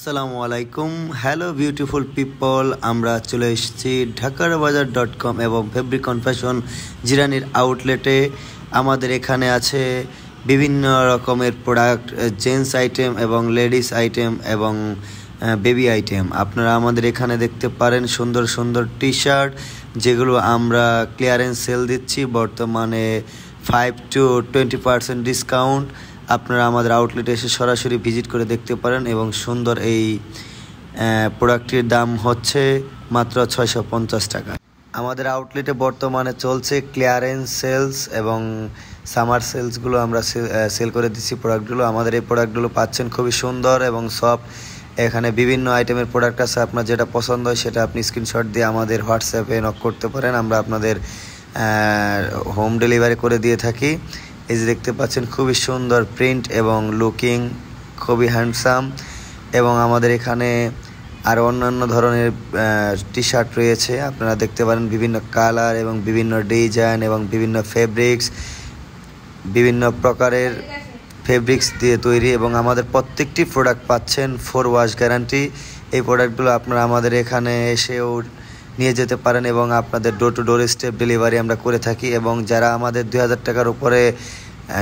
আসসালামু আলাইকুম। Hello beautiful people, আমরা চলে এসেছি ঢাকারবাজার.com এবং ফেব্রিক কনফেশন জিরানির আউটলেটে। আমাদের এখানে আছে বিভিন্ন রকমের প্রোডাক্ট, জেন্টস আইটেম এবং লেডিস আইটেম এবং বেবি আইটেম। আপনারা আমাদের এখানে দেখতে পারেন সুন্দর সুন্দর টি শার্ট, যেগুলো আমরা ক্লিয়ারেন্স সেল দিচ্ছি বর্তমানে 5 to 20% ডিসকাউন্ট। আপনারা আমাদের আউটলেটে এসে সরাসরি ভিজিট করে দেখতে পারেন এবং সুন্দর এই প্রোডাক্টটির দাম হচ্ছে মাত্র 650 টাকা। আমাদের আউটলেটে বর্তমানে চলছে ক্লিয়ারেন্স সেলস এবং সামার সেলসগুলো আমরা সেল করে দিচ্ছি প্রোডাক্টগুলো। আমাদের এই প্রোডাক্টগুলো পাচ্ছেন খুবই সুন্দর এবং সফট। এখানে বিভিন্ন আইটেমের প্রোডাক্ট আছে, আপনার যেটা পছন্দ হয় সেটা আপনি স্ক্রিনশট দিয়ে আমাদের হোয়াটসঅ্যাপে নক করতে পারেন, আমরা আপনাদের হোম ডেলিভারি করে দিয়ে থাকি। এই যে দেখতে পাচ্ছেন খুবই সুন্দর প্রিন্ট এবং লুকিং খুবই হ্যান্ডসাম। এবং আমাদের এখানে আরও অন্যান্য ধরনের টি শার্ট রয়েছে, আপনারা দেখতে পারেন বিভিন্ন কালার এবং বিভিন্ন ডিজাইন এবং বিভিন্ন ফেব্রিক্স, বিভিন্ন প্রকারের ফেব্রিক্স দিয়ে তৈরি। এবং আমাদের প্রত্যেকটি প্রোডাক্ট পাচ্ছেন 4 ওয়াশ গ্যারান্টি। এই প্রোডাক্টগুলো আপনারা আমাদের এখানে এসেও নিয়ে যেতে পারেন এবং আপনাদের door to door step delivery আমরা করে থাকি। এবং যারা আমাদের 2000 টাকার উপরে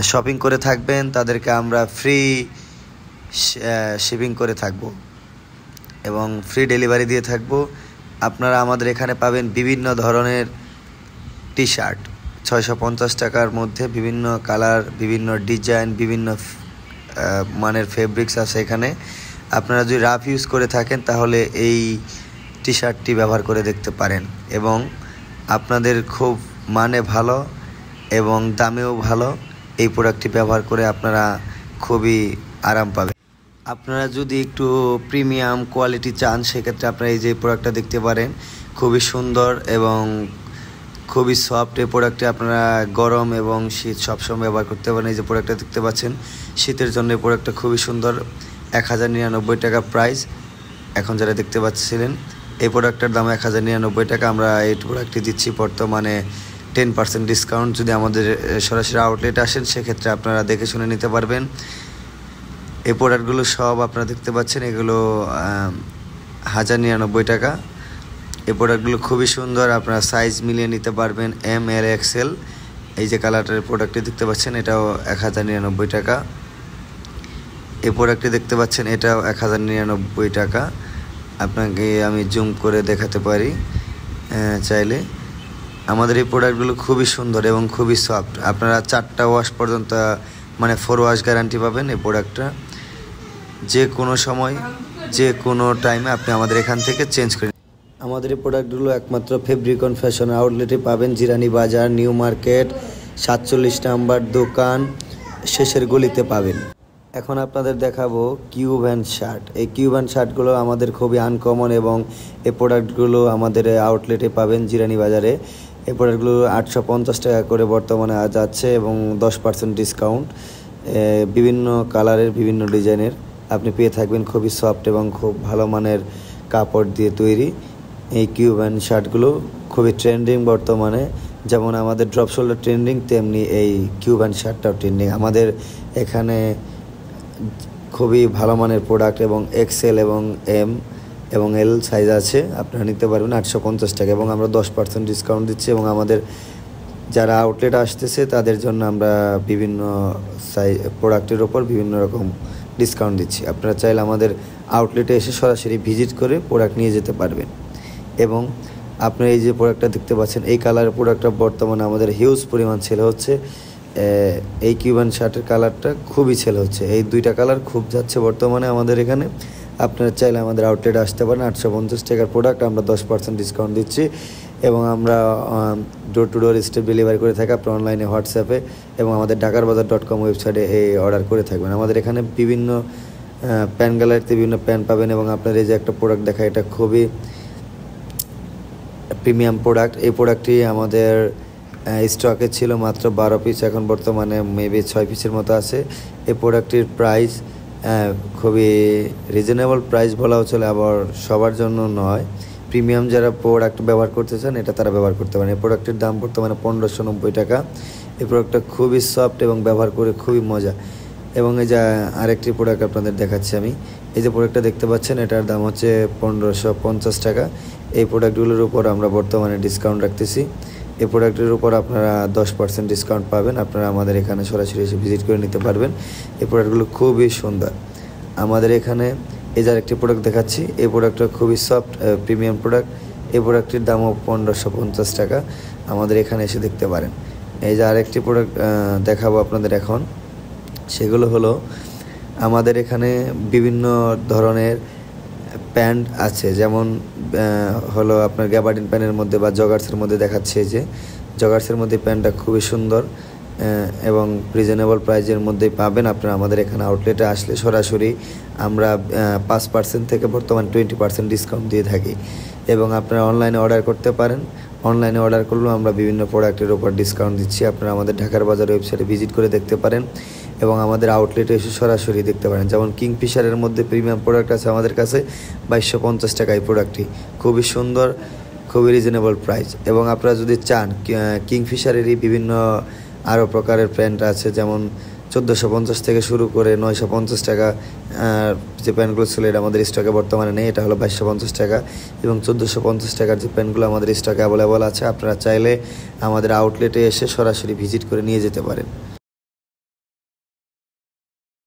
শপিং করে থাকবেন তাদেরকে আমরা ফ্রি শিপিং করে থাকব এবং ফ্রি ডেলিভারি দিয়ে থাকব। আপনারা আমাদের এখানে পাবেন বিভিন্ন ধরনের টি শার্ট 650 টাকার মধ্যে, বিভিন্ন কালার, বিভিন্ন ডিজাইন, বিভিন্ন মানের ফেব্রিক্স আছে এখানে। আপনারা যদি রাফ ইউজ করে থাকেন তাহলে এই টি শার্টটি ব্যবহার করে দেখতে পারেন এবং আপনাদের খুব মানে ভালো এবং দামেও ভালো। এই প্রোডাক্টটি ব্যবহার করে আপনারা খুবই আরাম পাবেন। আপনারা যদি একটু প্রিমিয়াম কোয়ালিটি চান সেক্ষেত্রে আপনারা এই যে প্রোডাক্টটা দেখতে পারেন, খুবই সুন্দর এবং খুবই সফট। এই প্রোডাক্টটি আপনারা গরম এবং শীত সবসময় ব্যবহার করতে পারেন। এই যে প্রোডাক্টটা দেখতে পাচ্ছেন শীতের জন্য এই প্রোডাক্টটা খুবই সুন্দর। 1099 টাকা প্রাইস। এখন যারা দেখতে পাচ্ছিলেন এই প্রোডাক্টটার দাম 1099 টাকা। আমরা এই প্রোডাক্টটি দিচ্ছি বর্তমানে 10% ডিসকাউন্ট। যদি আমাদের সরাসরি আউটলেটে আসেন সেক্ষেত্রে আপনারা দেখে শুনে নিতে পারবেন। এই প্রোডাক্টগুলো সব আপনারা দেখতে পাচ্ছেন, এগুলো 1099 টাকা। এই প্রোডাক্টগুলো খুবই সুন্দর, আপনারা সাইজ মিলিয়ে নিতে পারবেন ML XL। এই যে কালারটার প্রোডাক্টটি দেখতে পাচ্ছেন এটাও 1099 টাকা। এই প্রোডাক্টটি দেখতে পাচ্ছেন এটাও 1099 টাকা। আপনাকে আমি জুম করে দেখাতে পারি চাইলে। আমাদের এই প্রোডাক্টগুলো খুবই সুন্দর এবং খুবই সফট। আপনারা 4টা ওয়াশ পর্যন্ত মানে 4 ওয়াশ গ্যারান্টি পাবেন। এই প্রোডাক্টটা যে কোনো সময় যে কোনো টাইমে আপনি আমাদের এখান থেকে চেঞ্জ করে। আমাদের এই প্রোডাক্টগুলো একমাত্র ফেব্রিক কনফেশন আউটলেটে পাবেন, জিরানি বাজার, নিউ মার্কেট 47 নাম্বার দোকান, শেষের গলিতে পাবেন। এখন আপনাদের দেখাবো কিউব্যান্ড শার্ট। এই কিউব্যান্ড শার্টগুলো আমাদের খুবই আনকমন এবং এই প্রোডাক্টগুলো আমাদের আউটলেটে পাবেন জিরানি বাজারে। এই প্রোডাক্টগুলো 850 টাকা করে বর্তমানে যাচ্ছে এবং 10% ডিসকাউন্ট। বিভিন্ন কালারের বিভিন্ন ডিজাইনের আপনি পেয়ে থাকবেন, খুবই সফট এবং খুব ভালো মানের কাপড় দিয়ে তৈরি। এই কিউব্যান্ড শার্টগুলো খুবই ট্রেন্ডিং বর্তমানে, যেমন আমাদের ড্রপ শোল্ডার ট্রেন্ডিং তেমনি এই কিউব্যান্ড শার্টটাও ট্রেন্ডিং। আমাদের এখানে খুবই ভালো মানের প্রোডাক্ট এবং XL এবং M এবং L সাইজ আছে, আপনারা নিতে পারবেন 850 টাকা এবং আমরা 10% ডিসকাউন্ট দিচ্ছি। এবং আমাদের যারা আউটলেট আসতেছে তাদের জন্য আমরা বিভিন্ন সাইজ প্রোডাক্টের ওপর বিভিন্ন রকম ডিসকাউন্ট দিচ্ছি। আপনারা চাইলে আমাদের আউটলেটে এসে সরাসরি ভিজিট করে প্রোডাক্ট নিয়ে যেতে পারবেন। এবং আপনি এই যে প্রোডাক্টটা দেখতে পাচ্ছেন এই কালারের প্রোডাক্টটা বর্তমানে আমাদের হিউজ পরিমাণ সেল হচ্ছে। এই কিউব্যান্ড শার্টের কালারটা খুবই সেল হচ্ছে। এই 2টা কালার খুব যাচ্ছে বর্তমানে আমাদের এখানে। আপনারা চাইলে আমাদের আউটলেটে আসতে পারেন। 850 টাকার প্রোডাক্ট আমরা 10% ডিসকাউন্ট দিচ্ছি এবং আমরা door to door step delivery করে থাকি। আপনার অনলাইনে হোয়াটসঅ্যাপে এবং আমাদের ঢাকারবাজার.com ওয়েবসাইটে এই অর্ডার করে থাকবেন। আমাদের এখানে বিভিন্ন প্যান গ্যালারিতে বিভিন্ন প্যান পাবেন এবং আপনার এই যে একটা প্রোডাক্ট দেখা, এটা খুবই প্রিমিয়াম প্রোডাক্ট। এই প্রোডাক্টটি আমাদের স্টকে ছিল মাত্র 12 পিস, এখন বর্তমানে মেবি 6 পিসের মতো আছে। এই প্রোডাক্টটির প্রাইস খুবই রিজনেবল প্রাইস বলাও চলে, আবার সবার জন্য নয়। প্রিমিয়াম যারা প্রোডাক্ট ব্যবহার করতে চান এটা তারা ব্যবহার করতে পারেন। এই প্রোডাক্টের দাম বর্তমানে 1590 টাকা। এই প্রোডাক্টটা খুবই সফট এবং ব্যবহার করে খুবই মজা। এবং এই যে আরেকটি প্রোডাক্ট আপনাদের দেখাচ্ছি আমি। এই যে প্রোডাক্টটা দেখতে পাচ্ছেন, এটার দাম হচ্ছে 1550 টাকা। এই প্রোডাক্টগুলোর উপর আমরা বর্তমানে ডিসকাউন্ট রাখতেছি। এই প্রোডাক্টের উপর আপনারা 10% ডিসকাউন্ট পাবেন। আপনারা আমাদের এখানে সরাসরি এসে ভিজিট করে নিতে পারবেন। এই প্রোডাক্টগুলো খুবই সুন্দর। আমাদের এখানে এই যে আরেকটি প্রোডাক্ট দেখাচ্ছি, এই প্রোডাক্টটা খুবই সফট প্রিমিয়াম প্রোডাক্ট। এই প্রোডাক্টটির দামও 1550 টাকা। আমাদের এখানে এসে দেখতে পারেন। এই যে আরেকটি প্রোডাক্ট দেখাবো আপনাদের এখন, সেগুলো হলো আমাদের এখানে বিভিন্ন ধরনের প্যান্ট আছে, যেমন হলো আপনার গ্যাবার্ডিন প্যান্টের মধ্যে বা জগার্সের মধ্যে দেখাচ্ছে। যে জগার্সের মধ্যে প্যান্টটা খুবই সুন্দর এবং রিজনেবল প্রাইজের মধ্যেই পাবেন। আপনারা আমাদের এখানে আউটলেটে আসলে সরাসরি আমরা 5% থেকে বর্তমান 20% ডিসকাউন্ট দিয়ে থাকি এবং আপনারা অনলাইনে অর্ডার করতে পারেন। অনলাইনে অর্ডার করলেও আমরা বিভিন্ন প্রোডাক্টের উপর ডিসকাউন্ট দিচ্ছি। আপনারা আমাদের ঢাকার বাজার ওয়েবসাইটে ভিজিট করে দেখতে পারেন এবং আমাদের আউটলেটে এসে সরাসরি দেখতে পারেন। যেমন কিংফিশারের মধ্যে প্রিমিয়াম প্রোডাক্ট আছে আমাদের কাছে 2250 টাকা। এই প্রোডাক্টটি খুবই সুন্দর, খুবই রিজনেবল প্রাইস। এবং আপনারা যদি চান কিংফিশারেরই বিভিন্ন আরও প্রকারের প্যান্ট আছে, যেমন 1450 থেকে শুরু করে 950 টাকা যে প্যান্টগুলো ছিল, এটা আমাদের স্টকে বর্তমানে নেই। এটা হলো 2250 টাকা এবং 1450 টাকার যে প্যান্টগুলো আমাদের স্টকে অ্যাভেলেবল আছে। আপনারা চাইলে আমাদের আউটলেটে এসে সরাসরি ভিজিট করে নিয়ে যেতে পারেন।